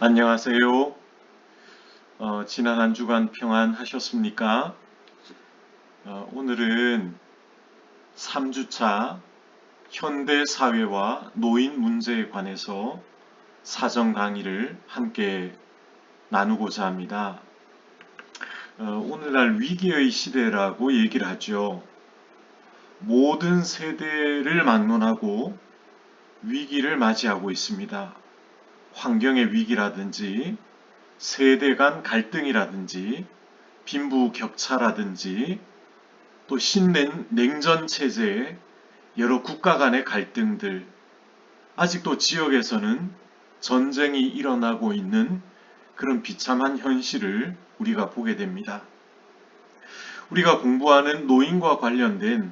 안녕하세요. 지난 한 주간 평안하셨습니까? 오늘은 3주차 현대 사회와 노인 문제에 관해서 사정 강의를 함께 나누고자 합니다. 오늘날 위기의 시대라고 얘기를 하죠. 모든 세대를 막론하고 위기를 맞이하고 있습니다. 환경의 위기라든지 세대 간 갈등이라든지 빈부격차라든지 또 신냉전 체제의 여러 국가 간의 갈등들, 아직도 지역에서는 전쟁이 일어나고 있는 그런 비참한 현실을 우리가 보게 됩니다. 우리가 공부하는 노인과 관련된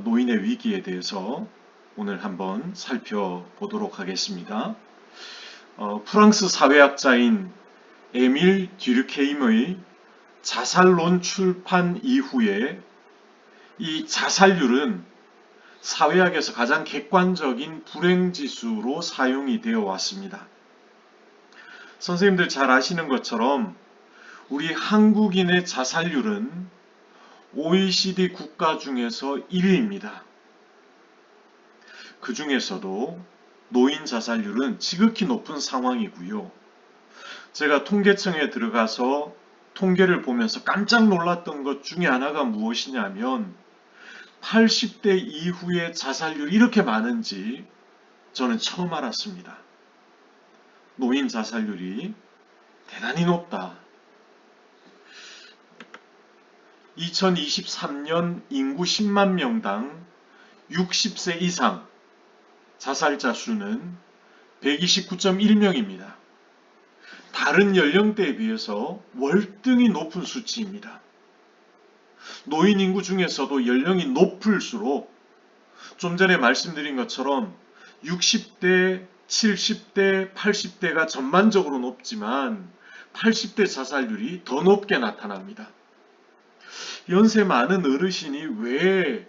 노인의 위기에 대해서 오늘 한번 살펴보도록 하겠습니다. 프랑스 사회학자인 에밀 듀르케임의 자살론 출판 이후에 이 자살률은 사회학에서 가장 객관적인 불행지수로 사용이 되어 왔습니다. 선생님들 잘 아시는 것처럼 우리 한국인의 자살률은 OECD 국가 중에서 1위입니다. 그 중에서도 노인 자살률은 지극히 높은 상황이고요. 제가 통계청에 들어가서 통계를 보면서 깜짝 놀랐던 것 중에 하나가 무엇이냐면 80대 이후에 자살률이 이렇게 많은지 저는 처음 알았습니다. 노인 자살률이 대단히 높다. 2023년 인구 10만 명당 60세 이상 자살자 수는 129.1명입니다. 다른 연령대에 비해서 월등히 높은 수치입니다. 노인 인구 중에서도 연령이 높을수록 좀 전에 말씀드린 것처럼 60대, 70대, 80대가 전반적으로 높지만 80대 자살률이 더 높게 나타납니다. 연세 많은 어르신이 왜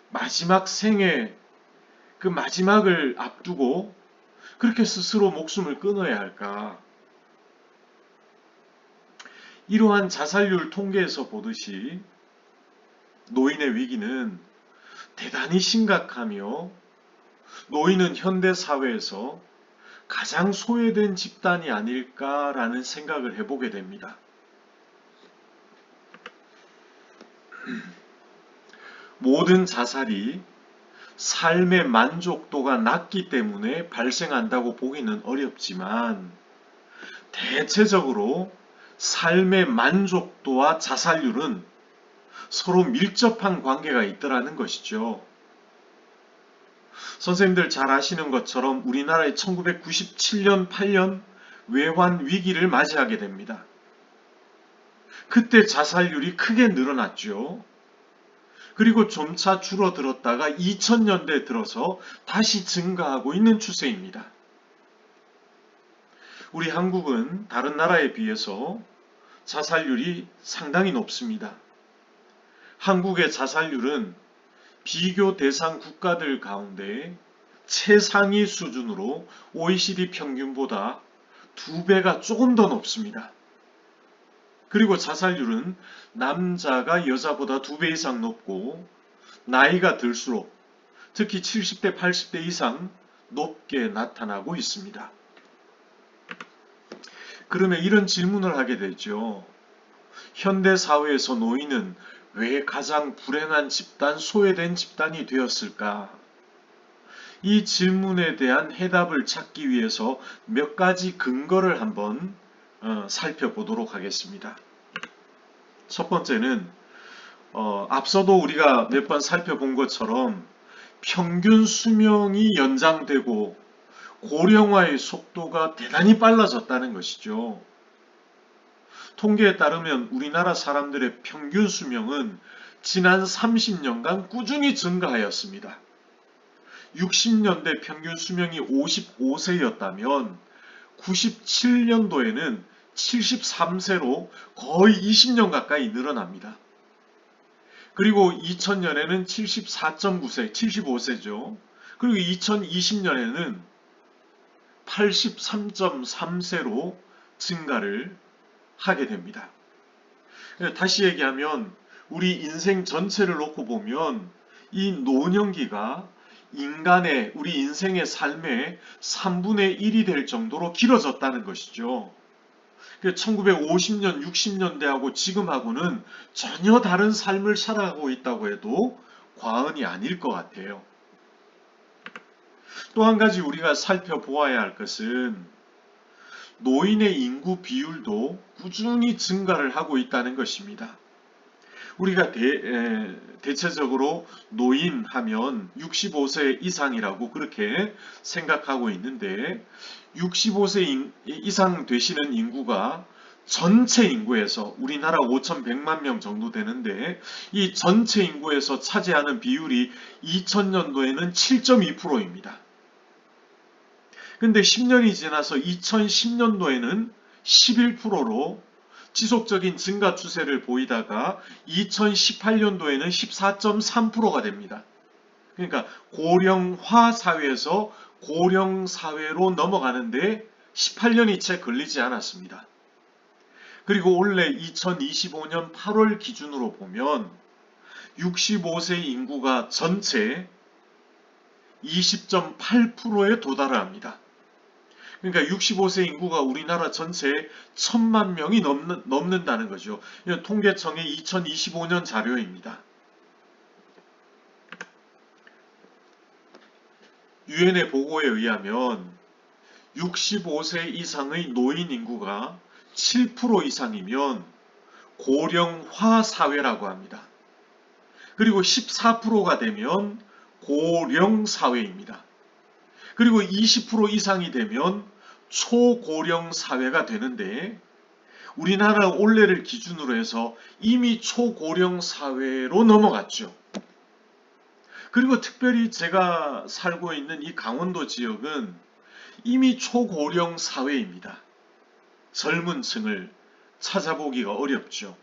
마지막 생에 그 마지막을 앞두고 그렇게 스스로 목숨을 끊어야 할까? 이러한 자살률 통계에서 보듯이 노인의 위기는 대단히 심각하며 노인은 현대 사회에서 가장 소외된 집단이 아닐까라는 생각을 해보게 됩니다. 모든 자살이 삶의 만족도가 낮기 때문에 발생한다고 보기는 어렵지만 대체적으로 삶의 만족도와 자살률은 서로 밀접한 관계가 있더라는 것이죠. 선생님들 잘 아시는 것처럼 우리나라의 1997년, 8년 외환 위기를 맞이하게 됩니다. 그때 자살률이 크게 늘어났죠. 그리고 점차 줄어들었다가 2000년대 들어서 다시 증가하고 있는 추세입니다. 우리 한국은 다른 나라에 비해서 자살률이 상당히 높습니다. 한국의 자살률은 비교 대상 국가들 가운데 최상위 수준으로 OECD 평균보다 2배가 조금 더 높습니다. 그리고 자살률은 남자가 여자보다 2배 이상 높고 나이가 들수록 특히 70대, 80대 이상 높게 나타나고 있습니다. 그러면 이런 질문을 하게 되죠. 현대 사회에서 노인은 왜 가장 불행한 집단, 소외된 집단이 되었을까? 이 질문에 대한 해답을 찾기 위해서 몇 가지 근거를 한번 살펴보도록 하겠습니다. 첫 번째는 앞서도 우리가 몇 번 살펴본 것처럼 평균 수명이 연장되고 고령화의 속도가 대단히 빨라졌다는 것이죠. 통계에 따르면 우리나라 사람들의 평균 수명은 지난 30년간 꾸준히 증가하였습니다. 60년대 평균 수명이 55세였다면 97년도에는 73세로 거의 20년 가까이 늘어납니다. 그리고 2000년에는 74.9세, 75세죠. 그리고 2020년에는 83.3세로 증가를 하게 됩니다. 다시 얘기하면 우리 인생 전체를 놓고 보면 이 노년기가 우리 인생의 삶의 3분의 1이 될 정도로 길어졌다는 것이죠. 1950년, 60년대하고 지금하고는 전혀 다른 삶을 살아가고 있다고 해도 과언이 아닐 것 같아요. 또 한 가지 우리가 살펴보아야 할 것은 노인의 인구 비율도 꾸준히 증가를 하고 있다는 것입니다. 우리가 대체적으로 노인 하면 65세 이상이라고 그렇게 생각하고 있는데 65세 이상 되시는 인구가 전체 인구에서 우리나라 5,100만 명 정도 되는데 이 전체 인구에서 차지하는 비율이 2000년도에는 7.2%입니다. 근데 10년이 지나서 2010년도에는 11%로 지속적인 증가 추세를 보이다가 2018년도에는 14.3%가 됩니다. 그러니까 고령화 사회에서 고령 사회로 넘어가는데 18년이 채 걸리지 않았습니다. 그리고 올해 2025년 8월 기준으로 보면 65세 인구가 전체 20.8%에 도달을 합니다. 그러니까 65세 인구가 우리나라 전체 1,000만 명이 넘는다는 거죠. 이건 통계청의 2025년 자료입니다. 유엔의 보고에 의하면 65세 이상의 노인 인구가 7% 이상이면 고령화 사회라고 합니다. 그리고 14%가 되면 고령 사회입니다. 그리고 20% 이상이 되면 초고령 사회가 되는데 우리나라 올해를 기준으로 해서 이미 초고령 사회로 넘어갔죠. 그리고 특별히 제가 살고 있는 이 강원도 지역은 이미 초고령 사회입니다. 젊은 층을 찾아보기가 어렵죠.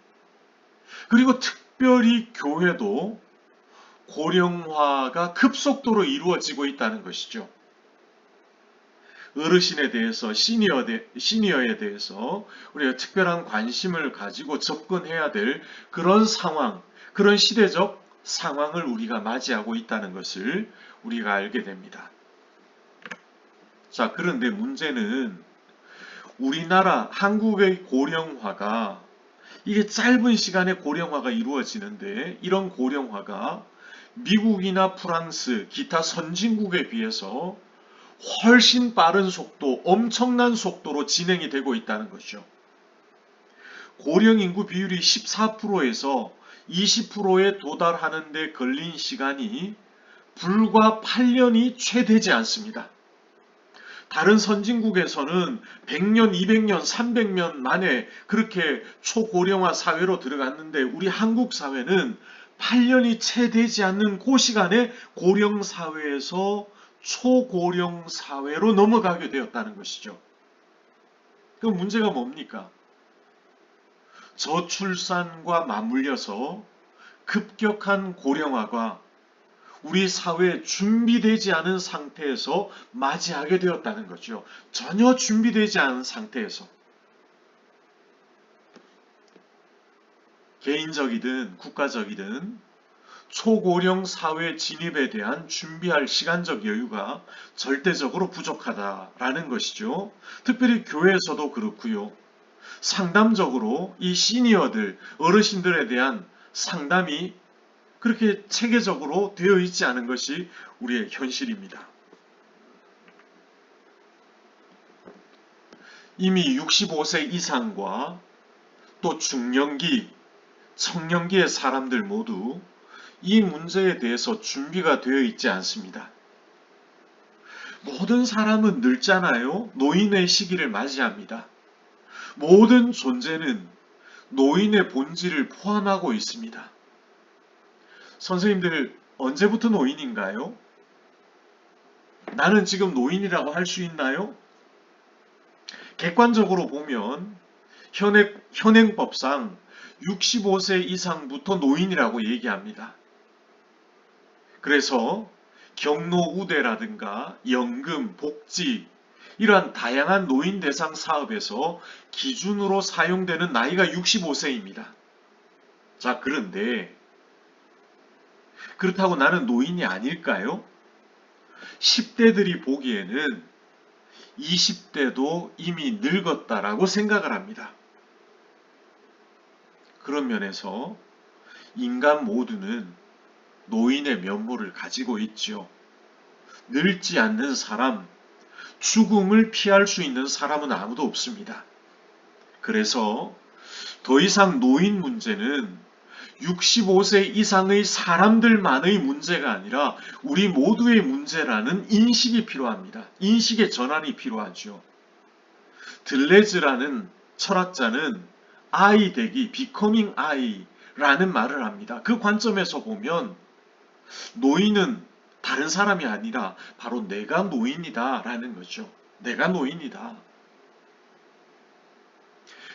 그리고 특별히 교회도 고령화가 급속도로 이루어지고 있다는 것이죠. 어르신에 대해서 시니어에 대해서 우리가 특별한 관심을 가지고 접근해야 될 그런 상황, 그런 시대적 상황을 우리가 맞이하고 있다는 것을 우리가 알게 됩니다. 자, 그런데 문제는 우리나라 한국의 고령화가 이게 짧은 시간에 고령화가 이루어지는데 이런 고령화가 미국이나 프랑스, 기타 선진국에 비해서 훨씬 빠른 속도, 엄청난 속도로 진행이 되고 있다는 것이죠. 고령 인구 비율이 14%에서 20%에 도달하는 데 걸린 시간이 불과 8년이 채 되지 않습니다. 다른 선진국에서는 100년, 200년, 300년 만에 그렇게 초고령화 사회로 들어갔는데 우리 한국 사회는 8년이 채 되지 않는 그 시간에 고령 사회에서 초고령 사회로 넘어가게 되었다는 것이죠. 그럼 문제가 뭡니까? 저출산과 맞물려서 급격한 고령화가 우리 사회에 준비되지 않은 상태에서 맞이하게 되었다는 거죠. 전혀 준비되지 않은 상태에서. 개인적이든 국가적이든 초고령 사회 진입에 대한 준비할 시간적 여유가 절대적으로 부족하다라는 것이죠. 특별히 교회에서도 그렇고요. 상담적으로 이 시니어들, 어르신들에 대한 상담이 그렇게 체계적으로 되어 있지 않은 것이 우리의 현실입니다. 이미 65세 이상과 또 중년기, 청년기의 사람들 모두 이 문제에 대해서 준비가 되어 있지 않습니다. 모든 사람은 늙잖아요. 노인의 시기를 맞이합니다. 모든 존재는 노인의 본질을 포함하고 있습니다. 선생님들 언제부터 노인인가요? 나는 지금 노인이라고 할 수 있나요? 객관적으로 보면 현행법상 65세 이상부터 노인이라고 얘기합니다. 그래서 경로 우대라든가 연금, 복지 이러한 다양한 노인 대상 사업에서 기준으로 사용되는 나이가 65세입니다. 자, 그런데 그렇다고 나는 노인이 아닐까요? 10대들이 보기에는 20대도 이미 늙었다라고 생각을 합니다. 그런 면에서 인간 모두는 노인의 면모를 가지고 있죠. 늙지 않는 사람, 죽음을 피할 수 있는 사람은 아무도 없습니다. 그래서 더 이상 노인 문제는 65세 이상의 사람들만의 문제가 아니라 우리 모두의 문제라는 인식이 필요합니다. 인식의 전환이 필요하죠. 들레즈라는 철학자는 I 되기, becoming I라는 말을 합니다. 그 관점에서 보면 노인은 다른 사람이 아니라 바로 내가 노인이다 라는 거죠. 내가 노인이다.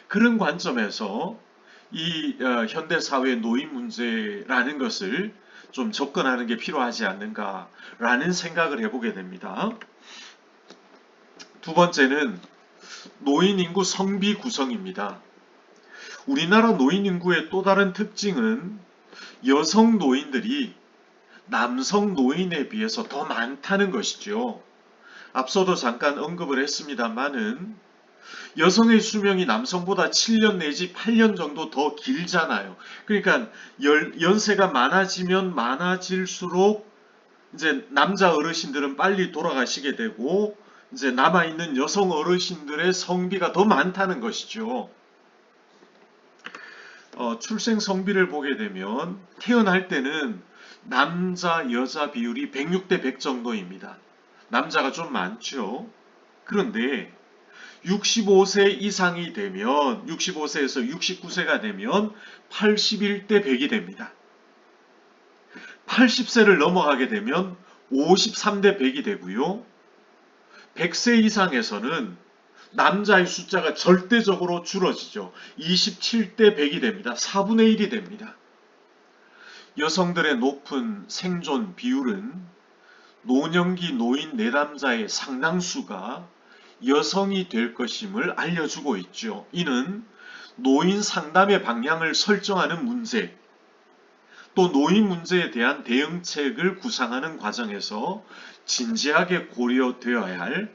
그런 관점에서 이 현대사회의 노인 문제라는 것을 좀 접근하는 게 필요하지 않는가라는 생각을 해보게 됩니다. 두 번째는 노인 인구 성비 구성입니다. 우리나라 노인 인구의 또 다른 특징은 여성 노인들이 남성 노인에 비해서 더 많다는 것이죠. 앞서도 잠깐 언급을 했습니다만은 여성의 수명이 남성보다 7년 내지 8년 정도 더 길잖아요. 그러니까 연세가 많아지면 많아질수록 이제 남자 어르신들은 빨리 돌아가시게 되고 이제 남아있는 여성 어르신들의 성비가 더 많다는 것이죠. 출생 성비를 보게 되면 태어날 때는 남자 여자 비율이 106대 100 정도입니다. 남자가 좀 많죠. 그런데 65세 이상이 되면 65세에서 69세가 되면 81대 100이 됩니다. 80세를 넘어가게 되면 53대 100이 되고요. 100세 이상에서는 남자의 숫자가 절대적으로 줄어지죠. 27대 100이 됩니다. 4분의 1이 됩니다. 여성들의 높은 생존 비율은 노년기 노인 내담자의 상당수가 여성이 될 것임을 알려주고 있죠. 이는 노인 상담의 방향을 설정하는 문제, 또 노인 문제에 대한 대응책을 구상하는 과정에서 진지하게 고려되어야 할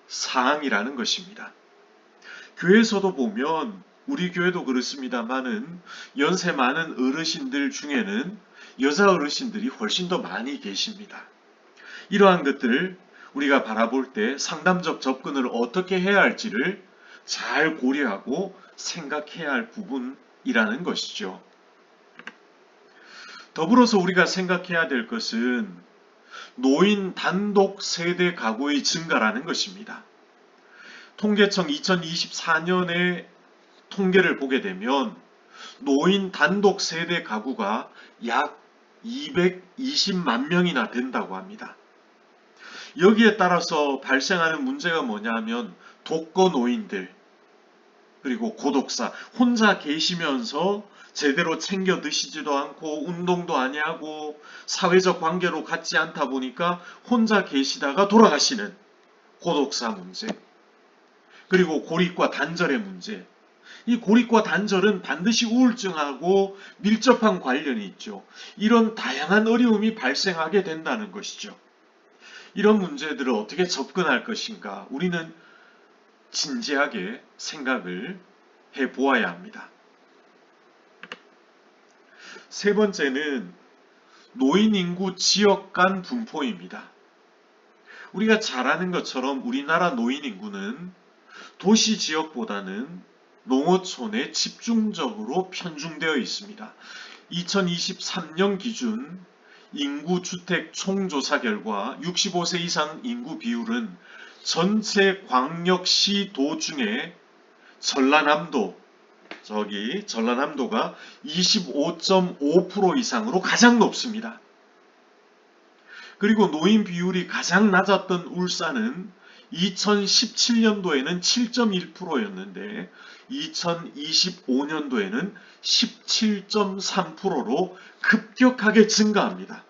사항이라는 것입니다. 교회에서도 보면 우리 교회도 그렇습니다만은 연세 많은 어르신들 중에는 여자 어르신들이 훨씬 더 많이 계십니다. 이러한 것들을 우리가 바라볼 때 상담적 접근을 어떻게 해야 할지를 잘 고려하고 생각해야 할 부분이라는 것이죠. 더불어서 우리가 생각해야 될 것은 노인 단독 세대 가구의 증가라는 것입니다. 통계청 2024년의 통계를 보게 되면 노인 단독 세대 가구가 약 220만 명이나 된다고 합니다. 여기에 따라서 발생하는 문제가 뭐냐면 독거 노인들, 그리고 고독사, 혼자 계시면서 제대로 챙겨 드시지도 않고 운동도 아니하고 사회적 관계로 갖지 않다 보니까 혼자 계시다가 돌아가시는 고독사 문제, 그리고 고립과 단절의 문제. 이 고립과 단절은 반드시 우울증하고 밀접한 관련이 있죠. 이런 다양한 어려움이 발생하게 된다는 것이죠. 이런 문제들을 어떻게 접근할 것인가 우리는 진지하게 생각을 해보아야 합니다. 세 번째는 노인 인구 지역 간 분포입니다. 우리가 잘 아는 것처럼 우리나라 노인 인구는 도시 지역보다는 농어촌에 집중적으로 편중되어 있습니다. 2023년 기준 인구 주택 총조사 결과 65세 이상 인구 비율은 전체 광역시도 중에 전라남도가 25.5% 이상으로 가장 높습니다. 그리고 노인 비율이 가장 낮았던 울산은 2017년도에는 7.1%였는데 2025년도에는 17.3%로 급격하게 증가합니다.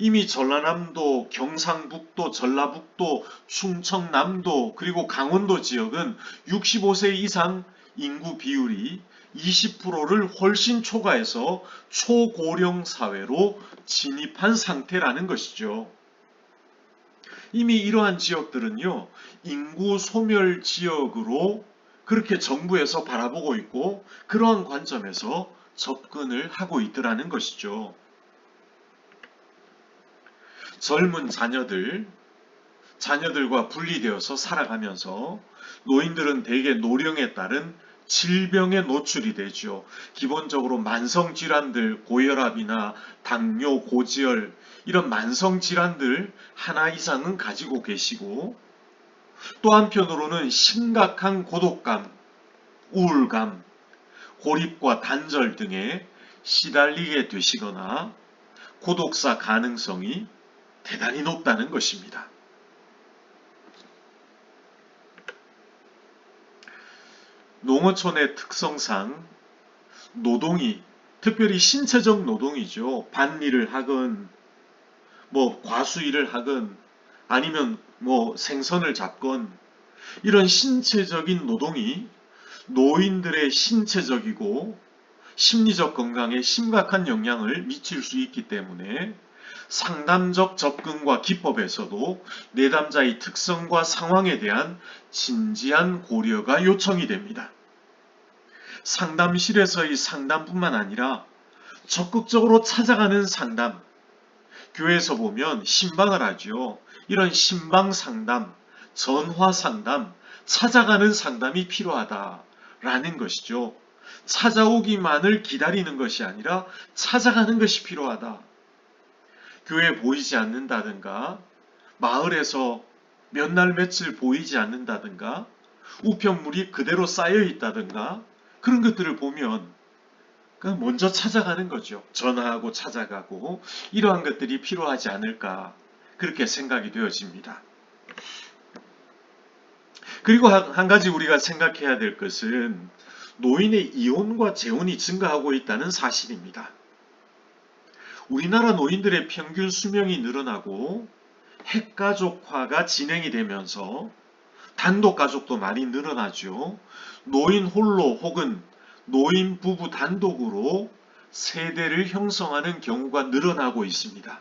이미 전라남도, 경상북도, 전라북도, 충청남도 그리고 강원도 지역은 65세 이상 인구 비율이 20%를 훨씬 초과해서 초고령 사회로 진입한 상태라는 것이죠. 이미 이러한 지역들은요, 인구 소멸 지역으로 그렇게 정부에서 바라보고 있고 그러한 관점에서 접근을 하고 있더라는 것이죠. 젊은 자녀들과 분리되어서 살아가면서 노인들은 대개 노령에 따른 질병에 노출이 되죠. 기본적으로 만성질환들, 고혈압이나 당뇨, 고지혈 이런 만성질환들 하나 이상은 가지고 계시고 또 한편으로는 심각한 고독감, 우울감, 고립과 단절 등에 시달리게 되시거나 고독사 가능성이 대단히 높다는 것입니다. 농어촌의 특성상 노동이 특별히 신체적 노동이죠. 밭일을 하건 과수일을 하건 아니면 생선을 잡건 이런 신체적인 노동이 노인들의 신체적이고 심리적 건강에 심각한 영향을 미칠 수 있기 때문에 상담적 접근과 기법에서도 내담자의 특성과 상황에 대한 진지한 고려가 요청이 됩니다. 상담실에서의 상담뿐만 아니라 적극적으로 찾아가는 상담, 교회에서 보면 신방을 하죠. 이런 신방 상담, 전화 상담, 찾아가는 상담이 필요하다라는 것이죠. 찾아오기만을 기다리는 것이 아니라 찾아가는 것이 필요하다. 교회 보이지 않는다든가 마을에서 몇 날 며칠 보이지 않는다든가 우편물이 그대로 쌓여 있다든가 그런 것들을 보면 먼저 찾아가는 거죠. 전화하고 찾아가고 이러한 것들이 필요하지 않을까 그렇게 생각이 되어집니다. 그리고 한 가지 우리가 생각해야 될 것은 노인의 이혼과 재혼이 증가하고 있다는 사실입니다. 우리나라 노인들의 평균 수명이 늘어나고 핵가족화가 진행이 되면서 단독가족도 많이 늘어나죠. 노인 홀로 혹은 노인 부부 단독으로 세대를 형성하는 경우가 늘어나고 있습니다.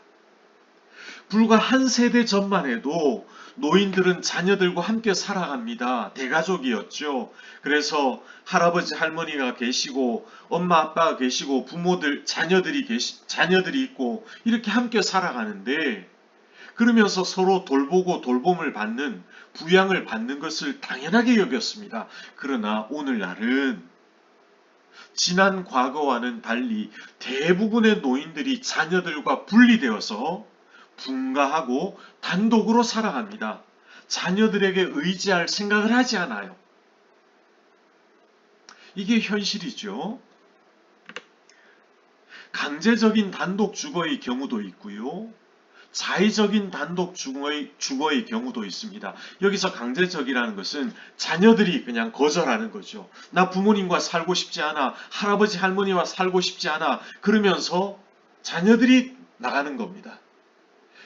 불과 한 세대 전만 해도 노인들은 자녀들과 함께 살아갑니다. 대가족이었죠. 그래서 할아버지 할머니가 계시고 엄마 아빠가 계시고 부모들 자녀들이 있고 이렇게 함께 살아가는데 그러면서 서로 돌보고 돌봄을 받는 부양을 받는 것을 당연하게 여겼습니다. 그러나 오늘날은 지난 과거와는 달리 대부분의 노인들이 자녀들과 분리되어서 분가하고 단독으로 살아갑니다. 자녀들에게 의지할 생각을 하지 않아요. 이게 현실이죠. 강제적인 단독 주거의 경우도 있고요. 자의적인 단독 주거의 경우도 있습니다. 여기서 강제적이라는 것은 자녀들이 그냥 거절하는 거죠. 나 부모님과 살고 싶지 않아. 할아버지 할머니와 살고 싶지 않아. 그러면서 자녀들이 나가는 겁니다.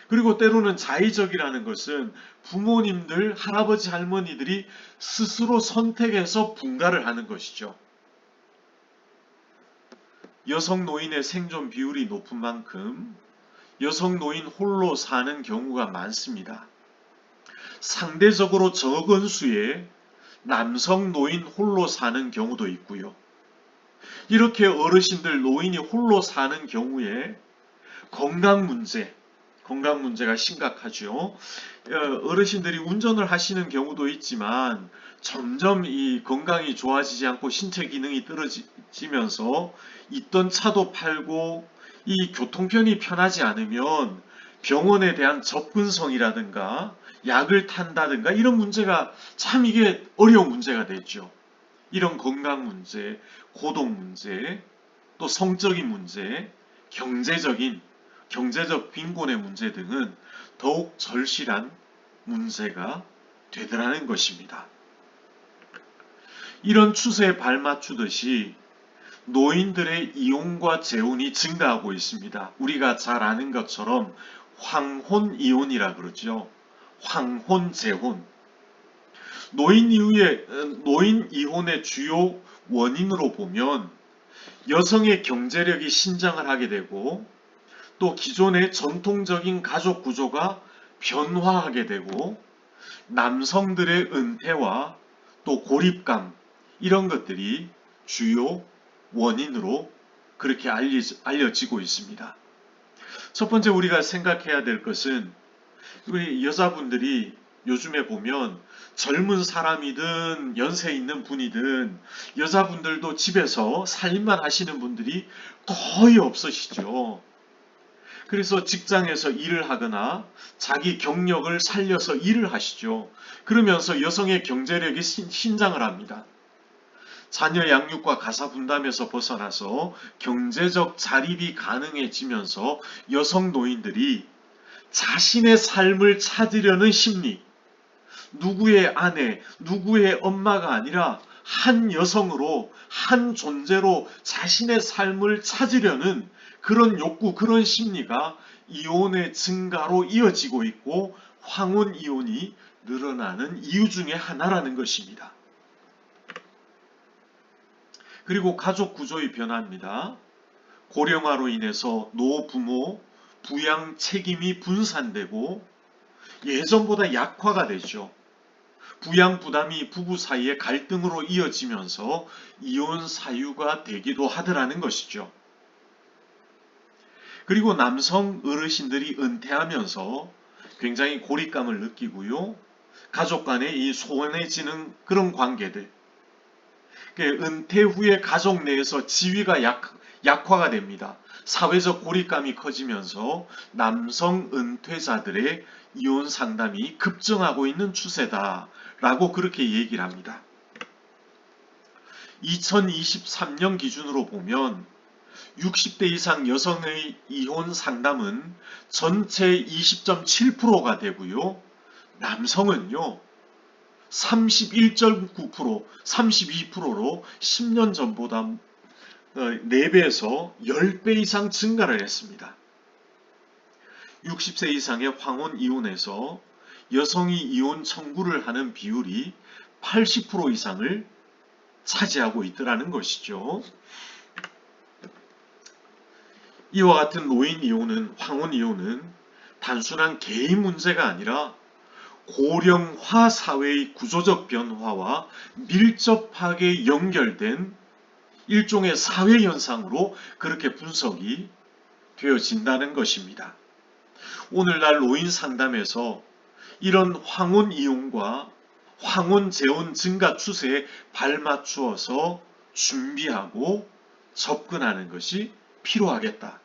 그리고 때로는 자의적이라는 것은 부모님들, 할아버지 할머니들이 스스로 선택해서 분가를 하는 것이죠. 여성 노인의 생존 비율이 높은 만큼 여성 노인 홀로 사는 경우가 많습니다. 상대적으로 적은 수의 남성 노인 홀로 사는 경우도 있고요. 이렇게 어르신들 노인이 홀로 사는 경우에 건강 문제가 심각하죠. 어르신들이 운전을 하시는 경우도 있지만 점점 이 건강이 좋아지지 않고 신체 기능이 떨어지면서 있던 차도 팔고 이 교통편이 편하지 않으면 병원에 대한 접근성이라든가 약을 탄다든가 이런 문제가 참 이게 어려운 문제가 됐죠. 이런 건강 문제, 고독 문제, 또 성적인 문제, 경제적 빈곤의 문제 등은 더욱 절실한 문제가 되더라는 것입니다. 이런 추세에 발맞추듯이 노인들의 이혼과 재혼이 증가하고 있습니다. 우리가 잘 아는 것처럼 황혼 이혼이라 그러죠. 황혼 재혼. 노인 이혼의 주요 원인으로 보면 여성의 경제력이 신장을 하게 되고 또 기존의 전통적인 가족 구조가 변화하게 되고 남성들의 은퇴와 또 고립감 이런 것들이 주요 원인으로 그렇게 알려지고 있습니다. 첫 번째 우리가 생각해야 될 것은 우리 여자분들이 요즘에 보면 젊은 사람이든 연세 있는 분이든 여자분들도 집에서 살림만 하시는 분들이 거의 없으시죠. 그래서 직장에서 일을 하거나 자기 경력을 살려서 일을 하시죠. 그러면서 여성의 경제력이 신장을 합니다. 자녀 양육과 가사 분담에서 벗어나서 경제적 자립이 가능해지면서 여성 노인들이 자신의 삶을 찾으려는 심리, 누구의 아내, 누구의 엄마가 아니라 한 여성으로, 한 존재로 자신의 삶을 찾으려는 그런 욕구, 그런 심리가 이혼의 증가로 이어지고 있고 황혼 이혼이 늘어나는 이유 중에 하나라는 것입니다. 그리고 가족 구조의 변화입니다. 고령화로 인해서 노부모, 부양 책임이 분산되고 예전보다 약화가 되죠. 부양 부담이 부부 사이의 갈등으로 이어지면서 이혼 사유가 되기도 하더라는 것이죠. 그리고 남성 어르신들이 은퇴하면서 굉장히 고립감을 느끼고요. 가족 간의 이 소원해지는 그런 관계들. 은퇴 후에 가족 내에서 지위가 약화가 됩니다. 사회적 고립감이 커지면서 남성 은퇴자들의 이혼 상담이 급증하고 있는 추세다라고 그렇게 얘기를 합니다. 2023년 기준으로 보면 60대 이상 여성의 이혼 상담은 전체 20.7%가 되고요. 남성은요. 31.9%, 32%로 10년 전보다 4배에서 10배 이상 증가를 했습니다. 60세 이상의 황혼 이혼에서 여성이 이혼 청구를 하는 비율이 80% 이상을 차지하고 있더라는 것이죠. 이와 같은 노인 이혼은, 황혼 이혼은 단순한 개인 문제가 아니라 고령화 사회의 구조적 변화와 밀접하게 연결된 일종의 사회 현상으로 그렇게 분석이 되어진다는 것입니다. 오늘날 노인 상담에서 이런 황혼 이혼과 황혼 재혼 증가 추세에 발맞추어서 준비하고 접근하는 것이 필요하겠다.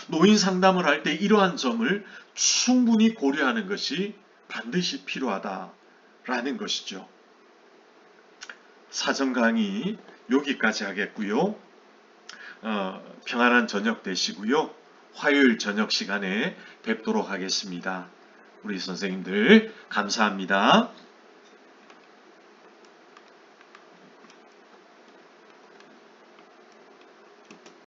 노인 상담을 할 때 이러한 점을 충분히 고려하는 것이 반드시 필요하다라는 것이죠. 사전 강의 여기까지 하겠고요. 평안한 저녁 되시고요. 화요일 저녁 시간에 뵙도록 하겠습니다. 우리 선생님들 감사합니다.